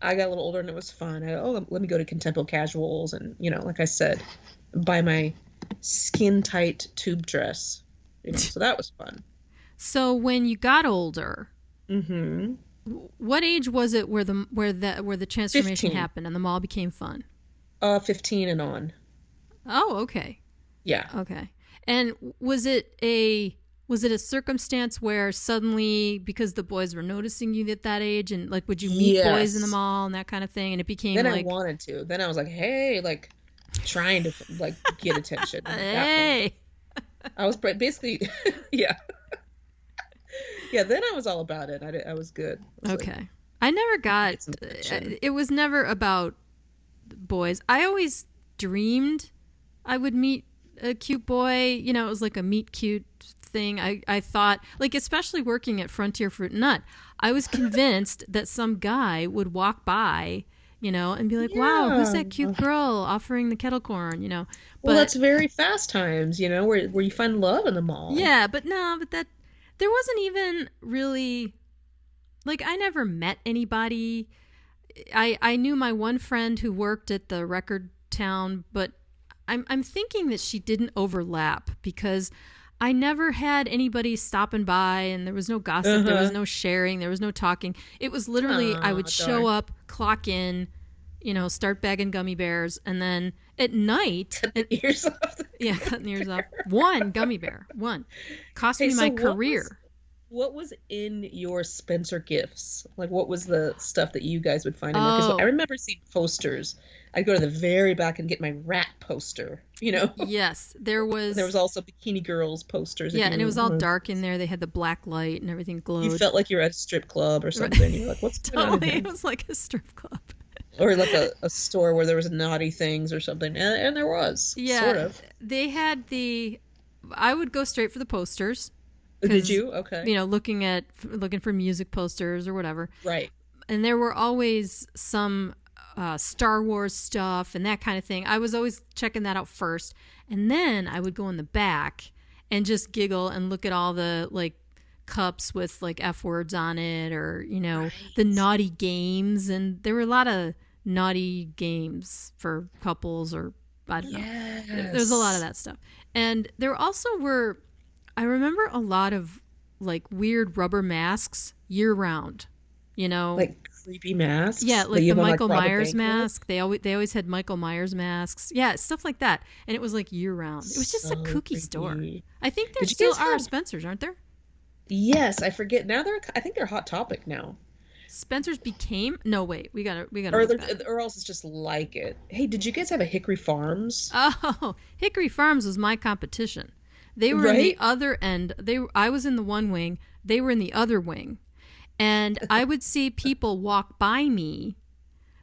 [SPEAKER 2] I got a little older and it was fun. Let me go to Contempo Casuals and, like I said, buy my skin tight tube dress, so that was fun.
[SPEAKER 1] So when you got older, what age was it where the transformation
[SPEAKER 2] 15.
[SPEAKER 1] happened and the mall became fun?
[SPEAKER 2] 15 and on.
[SPEAKER 1] Oh, okay.
[SPEAKER 2] Yeah.
[SPEAKER 1] Okay. And was it a circumstance where suddenly, because the boys were noticing you at that age, and would you meet boys in the mall and that kind of thing, and it became
[SPEAKER 2] then I wanted to. Then I was like, hey, trying to get attention.
[SPEAKER 1] Hey.
[SPEAKER 2] I was basically, yeah. Yeah, then I was all about it. I was good.
[SPEAKER 1] Okay. I never got, it was never about boys. I always dreamed I would meet a cute boy. It was like a meet cute thing. I thought, especially working at Frontier Fruit and Nut, I was convinced that some guy would walk by, and be like, wow, who's that cute girl offering the kettle corn, But,
[SPEAKER 2] well, that's very Fast Times, where you find love in the mall.
[SPEAKER 1] Yeah, but that, there wasn't even really, I never met anybody. I knew my one friend who worked at the record town, but I'm thinking that she didn't overlap because I never had anybody stopping by and there was no gossip, there was no sharing, there was no talking. It was literally I would show up, clock in, start bagging gummy bears, and then at night...
[SPEAKER 2] Cut the ears off.
[SPEAKER 1] Yeah, cutting the ears off. One gummy bear. One. Cost me my career.
[SPEAKER 2] What was in your Spencer gifts? What was the stuff that you guys would find in there? Because I remember seeing posters. I'd go to the very back and get my rat poster,
[SPEAKER 1] Yes, there was...
[SPEAKER 2] There was also Bikini Girls posters.
[SPEAKER 1] Yeah, and it was all dark in there. They had the black light and everything glowed.
[SPEAKER 2] You felt like you were at a strip club or something. You're like, what's going on here?
[SPEAKER 1] It was like a strip club.
[SPEAKER 2] Or a store where there was naughty things or something. And there was, sort of.
[SPEAKER 1] They had I would go straight for the posters.
[SPEAKER 2] Did you? Okay.
[SPEAKER 1] Looking for music posters or whatever.
[SPEAKER 2] Right.
[SPEAKER 1] And there were always some Star Wars stuff and that kind of thing. I was always checking that out first. And then I would go in the back and just giggle and look at all the cups with like F words on it, or, you know, the
[SPEAKER 2] Right.
[SPEAKER 1] naughty games. And there were a lot of naughty games for couples, or I don't know. There's a lot of
[SPEAKER 2] Yes.
[SPEAKER 1] that stuff. And there also were, I remember a lot of like weird rubber masks year round, you know?
[SPEAKER 2] Like creepy
[SPEAKER 1] Yeah,
[SPEAKER 2] masks that
[SPEAKER 1] like
[SPEAKER 2] you
[SPEAKER 1] the
[SPEAKER 2] want to like
[SPEAKER 1] Michael
[SPEAKER 2] rob a
[SPEAKER 1] Myers
[SPEAKER 2] bank with.
[SPEAKER 1] mask. They always had Michael Myers masks. Yeah, stuff like that. And it was like year round. It was just a
[SPEAKER 2] So
[SPEAKER 1] kooky store.
[SPEAKER 2] creepy.
[SPEAKER 1] I think there
[SPEAKER 2] Did you
[SPEAKER 1] still
[SPEAKER 2] guys
[SPEAKER 1] are
[SPEAKER 2] have?
[SPEAKER 1] Spencer's, aren't there?
[SPEAKER 2] Yes, I forget. Now I think they're Hot Topic now.
[SPEAKER 1] Spencer's became. No, wait. We gotta
[SPEAKER 2] Or
[SPEAKER 1] look
[SPEAKER 2] they're,
[SPEAKER 1] that.
[SPEAKER 2] or else it's just like it. Hey, did you guys have a Hickory Farms?
[SPEAKER 1] Oh, Hickory Farms was my competition. They were in the
[SPEAKER 2] Right?
[SPEAKER 1] other end. I was in the one wing. They were in the other wing, and I would see people walk by me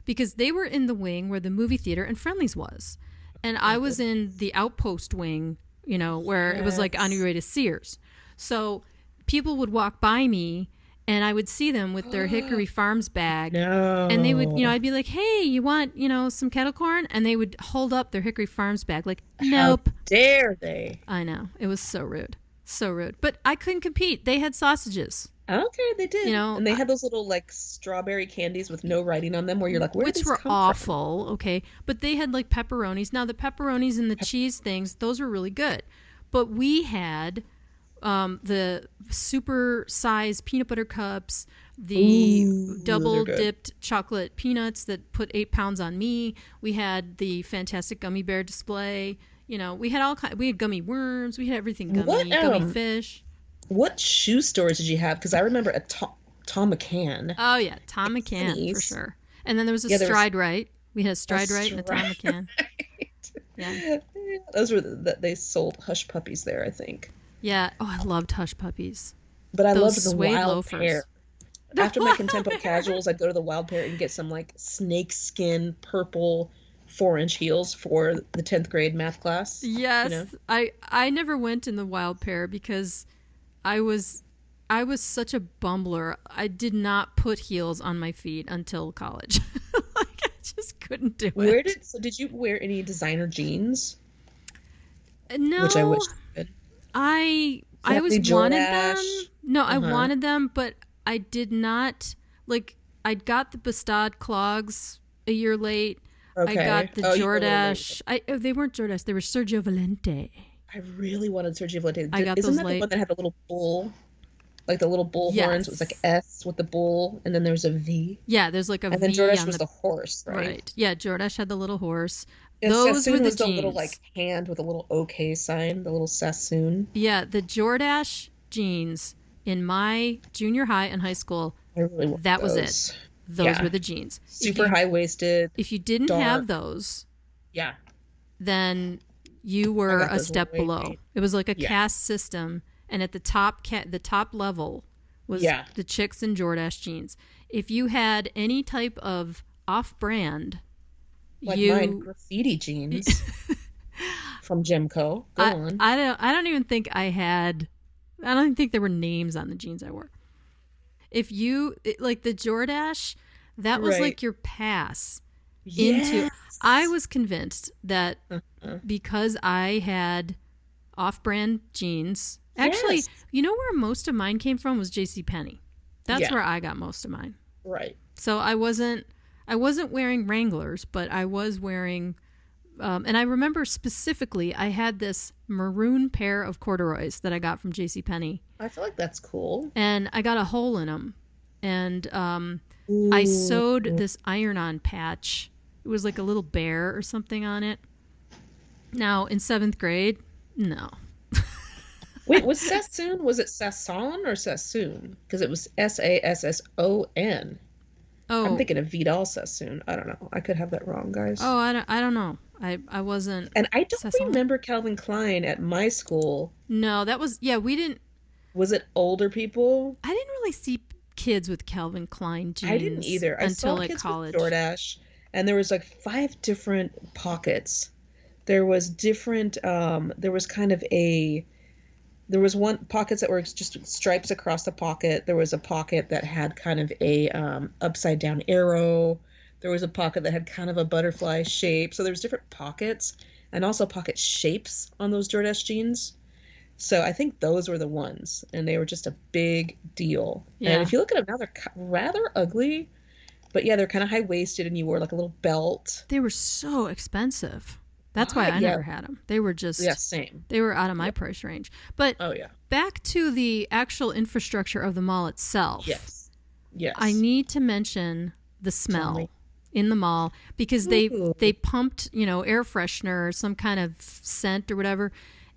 [SPEAKER 1] because they were in the wing where the movie theater and Friendlies was, and I
[SPEAKER 2] Oh,
[SPEAKER 1] was
[SPEAKER 2] good.
[SPEAKER 1] in the outpost wing. You know, where it was like on your
[SPEAKER 2] Yes.
[SPEAKER 1] way to Sears. So people would walk by me, and I would see them with their Hickory Farms bag. And they would, you know,
[SPEAKER 2] No.
[SPEAKER 1] I'd be like, hey, you want, you know, some kettle corn? And they would hold up their Hickory Farms bag, like,
[SPEAKER 2] How
[SPEAKER 1] nope.
[SPEAKER 2] dare they?
[SPEAKER 1] I know. It was so rude. So rude. But I couldn't compete. They had sausages,
[SPEAKER 2] Okay, they
[SPEAKER 1] you
[SPEAKER 2] did.
[SPEAKER 1] know,
[SPEAKER 2] And they had those little like strawberry candies with no writing on them where you're like, where did
[SPEAKER 1] which
[SPEAKER 2] these
[SPEAKER 1] were
[SPEAKER 2] come from?
[SPEAKER 1] awful. Okay. But they had like pepperonis. Now, the pepperonis and the cheese things, those were really good. But we had the super sized peanut butter cups, the
[SPEAKER 2] Ooh, those are
[SPEAKER 1] double
[SPEAKER 2] good.
[SPEAKER 1] dipped chocolate peanuts that put 8 pounds on me. We had the fantastic gummy bear display. You know, we had we had gummy worms. We had everything
[SPEAKER 2] What
[SPEAKER 1] gummy fish.
[SPEAKER 2] what shoe stores did you have? Because I remember a Tom McCann.
[SPEAKER 1] Oh yeah, Tom McCann for
[SPEAKER 2] Pennies.
[SPEAKER 1] sure. And then there was a
[SPEAKER 2] Yeah, there was
[SPEAKER 1] Stride Right. We had a
[SPEAKER 2] a
[SPEAKER 1] Stride Right and a Tom McCann. Yeah,
[SPEAKER 2] Those were they sold hush puppies there, I think.
[SPEAKER 1] yeah. Oh, I loved Hush Puppies.
[SPEAKER 2] But I
[SPEAKER 1] Those
[SPEAKER 2] loved the
[SPEAKER 1] suede
[SPEAKER 2] wild
[SPEAKER 1] loafers.
[SPEAKER 2] pear. After my Contempo casuals, I'd go to the wild pear and get some like snake skin purple 4-inch heels for the 10th grade math class. You
[SPEAKER 1] Yes,
[SPEAKER 2] know?
[SPEAKER 1] I never went in the wild pear because I was I was such a bumbler. I did not put heels on my feet until college. Like I just couldn't do it.
[SPEAKER 2] So did you wear any designer jeans? Which I wish
[SPEAKER 1] No,
[SPEAKER 2] I did.
[SPEAKER 1] I
[SPEAKER 2] You have
[SPEAKER 1] always
[SPEAKER 2] any
[SPEAKER 1] wanted them.
[SPEAKER 2] Jordache?
[SPEAKER 1] No, I
[SPEAKER 2] Uh-huh.
[SPEAKER 1] wanted them, but I did not like. I got the Bastard clogs a year late. I
[SPEAKER 2] Okay.
[SPEAKER 1] got the
[SPEAKER 2] Oh, you were a little late.
[SPEAKER 1] Jordache. They weren't Jordache. They were Sergio Valente.
[SPEAKER 2] I really wanted Sergio Valente.
[SPEAKER 1] I got
[SPEAKER 2] Isn't
[SPEAKER 1] those
[SPEAKER 2] that the
[SPEAKER 1] late.
[SPEAKER 2] one that had the little bull? Like the little bull horns. It was like
[SPEAKER 1] Yes.
[SPEAKER 2] S with the bull, and then there was a V.
[SPEAKER 1] Yeah, there's like a
[SPEAKER 2] And then
[SPEAKER 1] V
[SPEAKER 2] Jordache
[SPEAKER 1] on
[SPEAKER 2] was
[SPEAKER 1] the
[SPEAKER 2] the horse, right?
[SPEAKER 1] right. Yeah, Jordache had the little horse.
[SPEAKER 2] And
[SPEAKER 1] Those were
[SPEAKER 2] Sassoon
[SPEAKER 1] the
[SPEAKER 2] was the little like
[SPEAKER 1] jeans.
[SPEAKER 2] hand with a little OK sign, the little Sassoon.
[SPEAKER 1] Yeah, the Jordache jeans in my junior high and high school.
[SPEAKER 2] I really want
[SPEAKER 1] That was it.
[SPEAKER 2] those.
[SPEAKER 1] Those
[SPEAKER 2] Yeah.
[SPEAKER 1] were the jeans.
[SPEAKER 2] Super high waisted,
[SPEAKER 1] If you didn't have
[SPEAKER 2] dark.
[SPEAKER 1] those,
[SPEAKER 2] Yeah.
[SPEAKER 1] then you
[SPEAKER 2] I
[SPEAKER 1] were
[SPEAKER 2] got
[SPEAKER 1] a
[SPEAKER 2] those
[SPEAKER 1] step
[SPEAKER 2] way.
[SPEAKER 1] below. It was like a
[SPEAKER 2] Yeah.
[SPEAKER 1] caste system, and at the top the top level was
[SPEAKER 2] Yeah.
[SPEAKER 1] the chicks in Jordache jeans. If you had any type of off-brand,
[SPEAKER 2] Like mine,
[SPEAKER 1] you
[SPEAKER 2] graffiti jeans from Gemco. Go on.
[SPEAKER 1] I don't even think I don't even think there were names on the jeans I wore. If you like the Jordache, that was
[SPEAKER 2] Right.
[SPEAKER 1] like your pass into. I
[SPEAKER 2] Yes.
[SPEAKER 1] was convinced that
[SPEAKER 2] Uh-huh.
[SPEAKER 1] because I had off-brand jeans. Actually,
[SPEAKER 2] Yes.
[SPEAKER 1] you know where most of mine came from was J.C. Penney. That's
[SPEAKER 2] Yeah.
[SPEAKER 1] where I got most of mine.
[SPEAKER 2] Right.
[SPEAKER 1] So I wasn't wearing Wranglers, but I was wearing and I remember specifically I had this maroon pair of corduroys that I got from J.C. Penney,
[SPEAKER 2] I feel like that's cool.
[SPEAKER 1] and I got a hole in them, and I sewed
[SPEAKER 2] Ooh.
[SPEAKER 1] this iron-on patch. It was like a little bear or something on it. Now in 7th grade, no.
[SPEAKER 2] Wait, was Sassoon? Was it Sasson or Sassoon? Because it was Sasson. I'm
[SPEAKER 1] Oh,
[SPEAKER 2] thinking of Vidal Sassoon. I don't know. I could have that wrong, guys.
[SPEAKER 1] oh, I don't know. I wasn't.
[SPEAKER 2] And I don't
[SPEAKER 1] Sasson?
[SPEAKER 2] remember Calvin Klein at my school.
[SPEAKER 1] No, that was yeah. We didn't.
[SPEAKER 2] Was it older people?
[SPEAKER 1] I didn't really see kids with Calvin Klein jeans
[SPEAKER 2] I didn't either. I
[SPEAKER 1] until
[SPEAKER 2] saw
[SPEAKER 1] like
[SPEAKER 2] kids
[SPEAKER 1] college.
[SPEAKER 2] with Jordache, and there was like 5 different pockets. There was different. There was kind of a. There was one pockets that were just stripes across the pocket. There was a pocket that had kind of a upside down arrow. There was a pocket that had kind of a butterfly shape. So there was different pockets and also pocket shapes on those Jordache jeans. So I think those were the ones, and they were just a big deal. And
[SPEAKER 1] Yeah.
[SPEAKER 2] if you look at them now, they're rather ugly, but yeah, they're kind of high-waisted, and you wore like a little belt.
[SPEAKER 1] They were so expensive. That's why
[SPEAKER 2] What?
[SPEAKER 1] I
[SPEAKER 2] Yeah,
[SPEAKER 1] never had them. They were
[SPEAKER 2] yeah,
[SPEAKER 1] just,
[SPEAKER 2] same.
[SPEAKER 1] they were out of my
[SPEAKER 2] Yep.
[SPEAKER 1] price range. But
[SPEAKER 2] Oh yeah.
[SPEAKER 1] back to the actual infrastructure of the mall itself,
[SPEAKER 2] Yes.
[SPEAKER 1] I
[SPEAKER 2] Yes.
[SPEAKER 1] need to mention the
[SPEAKER 2] Tell
[SPEAKER 1] smell
[SPEAKER 2] me.
[SPEAKER 1] in the mall because
[SPEAKER 2] Ooh.
[SPEAKER 1] they pumped, air freshener or some kind of scent or whatever.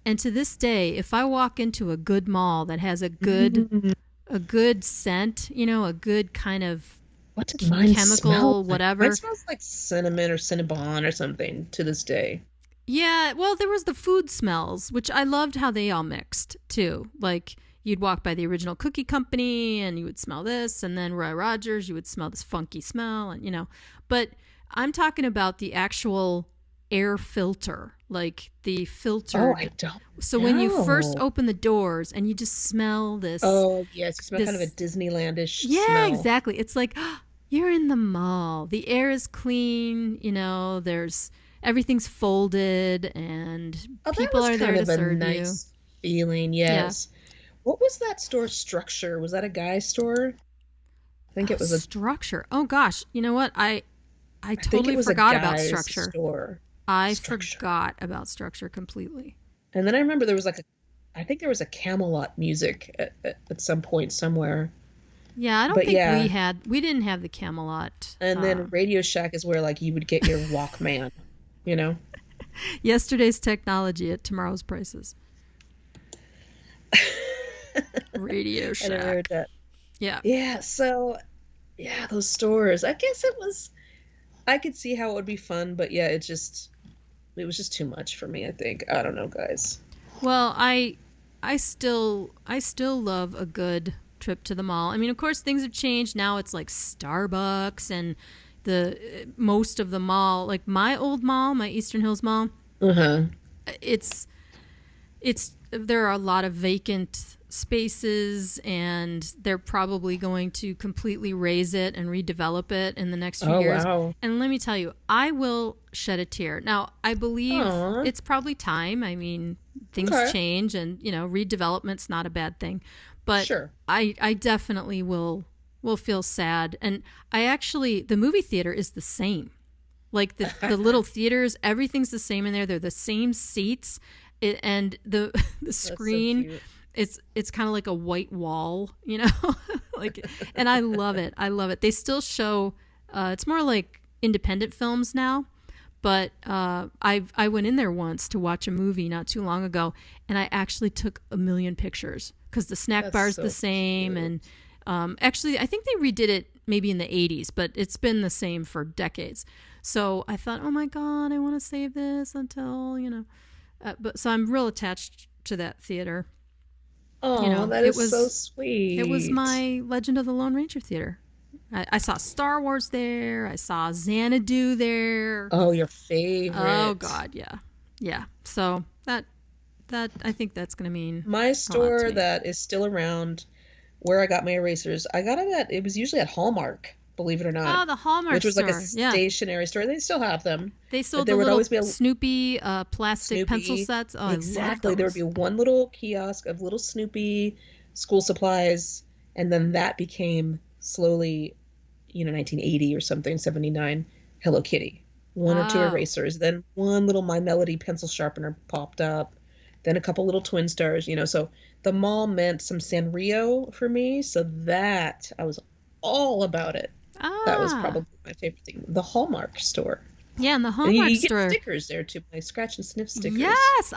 [SPEAKER 1] And to this day, if I walk into a good mall that has a good scent, a good kind of
[SPEAKER 2] What did mine
[SPEAKER 1] chemical
[SPEAKER 2] smell like?
[SPEAKER 1] whatever.
[SPEAKER 2] Mine smells like cinnamon or Cinnabon or something to this day.
[SPEAKER 1] Yeah, well, there was the food smells, which I loved how they all mixed too. Like you'd walk by the original cookie company and you would smell this, and then Roy Rogers, you would smell this funky smell, and. But I'm talking about the actual air filter, like the filtered.
[SPEAKER 2] Oh, I don't
[SPEAKER 1] So when you first
[SPEAKER 2] know.
[SPEAKER 1] open the doors and you just smell this.
[SPEAKER 2] Oh, yes, you smell kind of a
[SPEAKER 1] this
[SPEAKER 2] Disneylandish
[SPEAKER 1] Yeah,
[SPEAKER 2] smell.
[SPEAKER 1] exactly. It's like you're in the mall. The air is clean, there's everything's folded and
[SPEAKER 2] Oh, that
[SPEAKER 1] people
[SPEAKER 2] was
[SPEAKER 1] are there
[SPEAKER 2] kind
[SPEAKER 1] to
[SPEAKER 2] of a
[SPEAKER 1] serve you.
[SPEAKER 2] nice feeling,
[SPEAKER 1] Yeah.
[SPEAKER 2] yes. What was that store structure? Was that a guy's store? I think it was a
[SPEAKER 1] Structure. Oh gosh, you know what? I
[SPEAKER 2] I think it
[SPEAKER 1] totally
[SPEAKER 2] was a
[SPEAKER 1] forgot about
[SPEAKER 2] guy's
[SPEAKER 1] structure.
[SPEAKER 2] store.
[SPEAKER 1] I
[SPEAKER 2] Structure.
[SPEAKER 1] forgot about structure completely.
[SPEAKER 2] And then I remember there was I think there was a Camelot music at some point somewhere.
[SPEAKER 1] Yeah, I don't
[SPEAKER 2] But
[SPEAKER 1] think
[SPEAKER 2] yeah,
[SPEAKER 1] we didn't have the Camelot.
[SPEAKER 2] and then Radio Shack is where like you would get your Walkman, you know?
[SPEAKER 1] Yesterday's technology at tomorrow's prices. Radio
[SPEAKER 2] I never heard
[SPEAKER 1] Shack.
[SPEAKER 2] that.
[SPEAKER 1] Yeah.
[SPEAKER 2] Yeah, so yeah, those stores. I guess I could see how it would be fun, but yeah, it was just too much for me, I think. I don't know, guys.
[SPEAKER 1] Well, I still love a good trip to the mall. I mean, of course things have changed. Now it's like Starbucks and the most of the mall, like my old mall, my Eastern Hills Mall,
[SPEAKER 2] Uh-huh.
[SPEAKER 1] it's there are a lot of vacant spaces and they're probably going to completely raze it and redevelop it in the next few
[SPEAKER 2] Oh,
[SPEAKER 1] years.
[SPEAKER 2] wow.
[SPEAKER 1] And let me tell you, I will shed a tear. Now, I believe
[SPEAKER 2] Aw.
[SPEAKER 1] it's probably time. I mean, things
[SPEAKER 2] Okay.
[SPEAKER 1] change and, redevelopment's not a bad thing. But
[SPEAKER 2] Sure.
[SPEAKER 1] I definitely will feel sad. And the movie theater is the same. Like the little theaters, everything's the same in there. They're the same seats. And the
[SPEAKER 2] That's so
[SPEAKER 1] screen,
[SPEAKER 2] cute.
[SPEAKER 1] it's kind of like a white wall, like, and I love it. I love it. They still show, it's more like independent films now, but I went in there once to watch a movie not too long ago, and I actually took a million pictures because the snack
[SPEAKER 2] That's
[SPEAKER 1] bar's
[SPEAKER 2] so
[SPEAKER 1] the same,
[SPEAKER 2] cute.
[SPEAKER 1] and actually I think they redid it maybe in the 80s, but it's been the same for decades. So I thought, oh my God, I want to save this until, but so I'm real attached to that theater.
[SPEAKER 2] Oh, that
[SPEAKER 1] It
[SPEAKER 2] is so sweet.
[SPEAKER 1] it was my Legend of the Lone Ranger theater. I saw Star Wars there. I saw Xanadu there.
[SPEAKER 2] Oh, your favorite.
[SPEAKER 1] Oh God, yeah, yeah. So that I think that's gonna mean
[SPEAKER 2] My
[SPEAKER 1] a lot to
[SPEAKER 2] store
[SPEAKER 1] me.
[SPEAKER 2] that is still around where I got my erasers, I got it was usually at Hallmark, believe it or not,
[SPEAKER 1] Oh, the Hallmark
[SPEAKER 2] which was like a
[SPEAKER 1] store. Yeah,
[SPEAKER 2] stationery store. They still have them,
[SPEAKER 1] they
[SPEAKER 2] but
[SPEAKER 1] sold the
[SPEAKER 2] there would
[SPEAKER 1] little
[SPEAKER 2] always be a
[SPEAKER 1] Snoopy plastic pencil
[SPEAKER 2] Snoopy.
[SPEAKER 1] sets. Oh, I love
[SPEAKER 2] Exactly. There would
[SPEAKER 1] those.
[SPEAKER 2] be one little kiosk of little Snoopy school supplies, and then that became slowly, 1980 or something, 79, Hello Kitty. One or two
[SPEAKER 1] Oh,
[SPEAKER 2] erasers, then one little My Melody pencil sharpener popped up, then a couple little Twin Stars, so the mall meant some Sanrio for me, so that I was all about it. That was
[SPEAKER 1] ah,
[SPEAKER 2] probably my favorite thing. The Hallmark store.
[SPEAKER 1] yeah, and the
[SPEAKER 2] And
[SPEAKER 1] Hallmark
[SPEAKER 2] you get
[SPEAKER 1] store.
[SPEAKER 2] stickers there too, like scratch and sniff stickers.
[SPEAKER 1] Yes,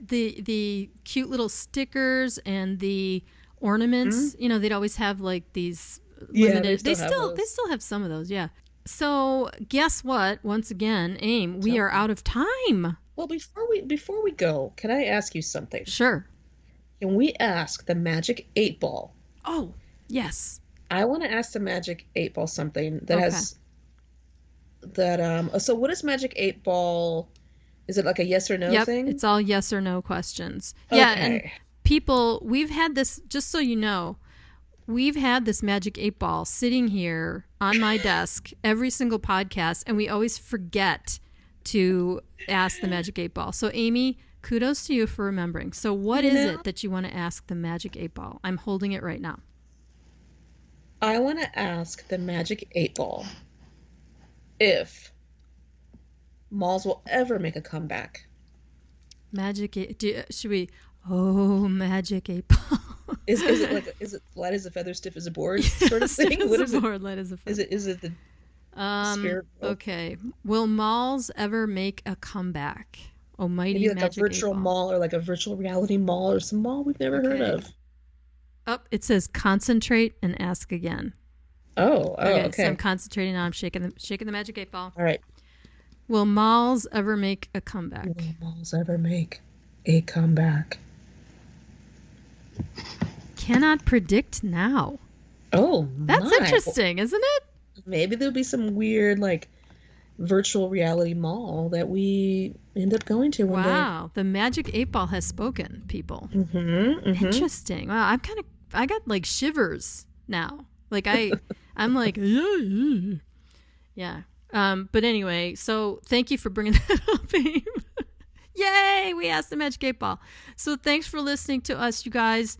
[SPEAKER 1] the cute little stickers and the ornaments.
[SPEAKER 2] Mhm.
[SPEAKER 1] They'd always have like these
[SPEAKER 2] Yeah, they
[SPEAKER 1] limited. They
[SPEAKER 2] still have
[SPEAKER 1] still
[SPEAKER 2] those.
[SPEAKER 1] have some of those. Yeah. So guess what? Once again, Aim, we
[SPEAKER 2] Tell
[SPEAKER 1] are
[SPEAKER 2] me.
[SPEAKER 1] out of time.
[SPEAKER 2] Well, before we go, can I ask you something?
[SPEAKER 1] Sure.
[SPEAKER 2] Can we ask the Magic 8 Ball?
[SPEAKER 1] Oh, yes.
[SPEAKER 2] I want to ask the Magic 8 Ball something that
[SPEAKER 1] Okay.
[SPEAKER 2] has that so what is Magic 8 Ball? Is it like a yes or no
[SPEAKER 1] Yep.
[SPEAKER 2] thing?
[SPEAKER 1] It's all yes or no questions. Yeah, and
[SPEAKER 2] Okay.
[SPEAKER 1] people, we've had this. Just so you know, we've had this Magic 8 Ball sitting here on my desk every single podcast, and we always forget to ask the Magic 8 Ball. So, Amy, Kudos to you for remembering. So what is it that you want to ask the Magic 8 Ball? I'm holding it right now.
[SPEAKER 2] I want to ask the Magic 8 Ball if malls will ever make a comeback.
[SPEAKER 1] Magic 8, should we? Oh, Magic 8 Ball.
[SPEAKER 2] Is it light as a feather, stiff as a board sort of thing?
[SPEAKER 1] What is it? Light as a feather.
[SPEAKER 2] Is it the spirit?
[SPEAKER 1] Okay. Will malls ever make a comeback? Almighty
[SPEAKER 2] Maybe like
[SPEAKER 1] Magic
[SPEAKER 2] a virtual
[SPEAKER 1] 8 Ball.
[SPEAKER 2] mall or like a virtual reality mall or some mall we've never heard of.
[SPEAKER 1] Oh, it says concentrate and ask again.
[SPEAKER 2] Okay.
[SPEAKER 1] So I'm concentrating now. I'm shaking the Magic 8 Ball.
[SPEAKER 2] All right.
[SPEAKER 1] Will malls ever make a comeback?
[SPEAKER 2] Will malls ever make a comeback?
[SPEAKER 1] Cannot predict now.
[SPEAKER 2] Oh,
[SPEAKER 1] that's interesting, isn't it?
[SPEAKER 2] Maybe there'll be some weird like virtual reality mall that we end up going to one day.
[SPEAKER 1] Wow, the Magic 8 Ball has spoken, people. Interesting. Wow, I got like shivers now. Like I'm like, yeah. But anyway, so thank you for bringing that up, Abe. Yay, we asked the Magic 8 Ball. So thanks for listening to us, you guys.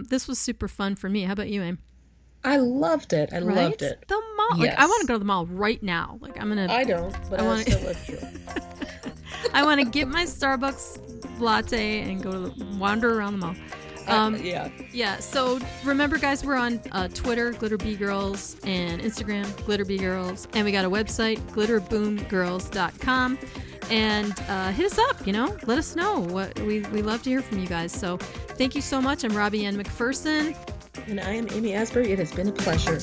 [SPEAKER 1] This was super fun for me. How about you, Abe?
[SPEAKER 2] I loved it. I loved it.
[SPEAKER 1] The mall.
[SPEAKER 2] Yes.
[SPEAKER 1] Like, I want to go to the mall right now. Like, I'm gonna.
[SPEAKER 2] I don't, but I still love you.
[SPEAKER 1] I want to get my Starbucks latte and go to wander around the mall. Yeah. So remember, guys, we're on Twitter, Glitter Bee Girls, and Instagram, Glitter Bee Girls, and we got a website, glitterboomgirls.com. And hit us up. Let us know what we love to hear from you guys. So thank you so much. I'm Robbie-Ann McPherson.
[SPEAKER 2] And I am Amy Asbury. It has been a pleasure.